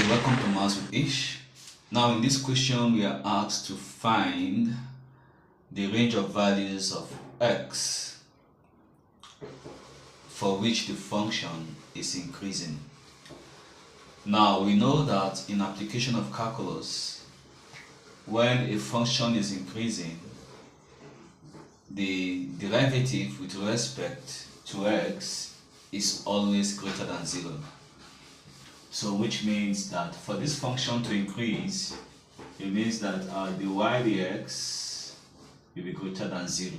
welcome to Maths with Ish. Now in this question we are asked to find the range of values of x for which the function is increasing. Now we know that in application of calculus, when a function is increasing, the derivative with respect to x is always greater than 0. So which means that for this function to increase, it means that our dy dx will be greater than 0.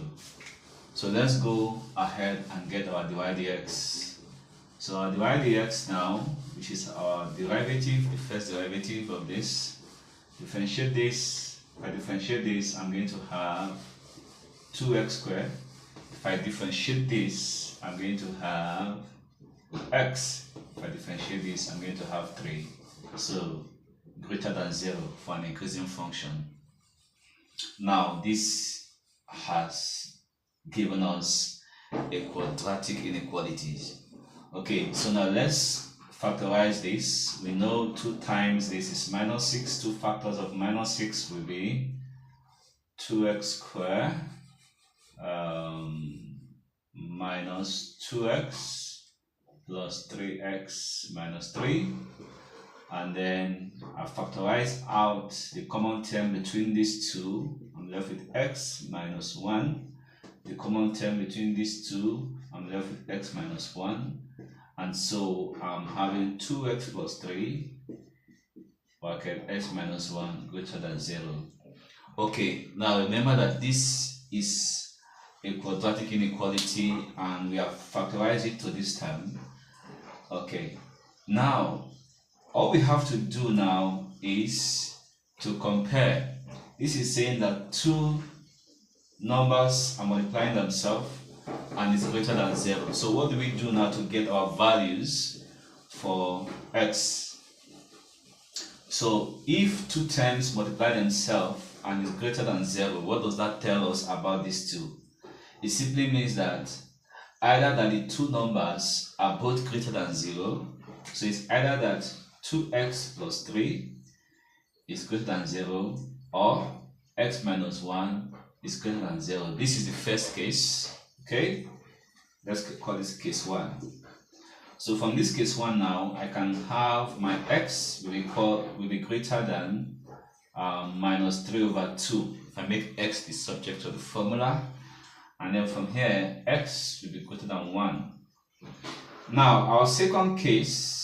So let's go ahead and get our dy dx. So our dy dx now, which is our derivative, the first derivative of this, differentiate this. If I differentiate this, I'm going to have 2x squared. If I differentiate this, I'm going to have x. If I differentiate this, I'm going to have 3. So greater than 0 for an increasing function. Now this has given us a quadratic inequalities. Okay, so now let's factorize this. We know 2 times this is minus 6. 2 factors of minus 6 will be 2x squared minus 2x plus 3x minus 3, and then I factorize out the common term between these two. I'm left with x minus 1. The common term between these two, I'm left with x minus 1, and so I'm having 2x plus 3 bracket x minus 1 greater than 0. Okay, now remember that this is a quadratic inequality and we have factorized it to this term. Okay, now all we have to do now is to compare. This is saying that 2 numbers are multiplying themselves and it's greater than 0. So what do we do now to get our values for x? So if 2 terms multiply themselves and is greater than 0, what does that tell us about these two? It simply means that either that the 2 numbers are both greater than 0, so it's either that 2x plus 3 is greater than 0 or x minus 1 is greater than 0. This is the first case, okay? Let's call this case 1. So from this case 1 now, I can have my x will be greater than minus 3 over 2. If I make x the subject of the formula, and then from here, x will be greater than 1. Now, our second case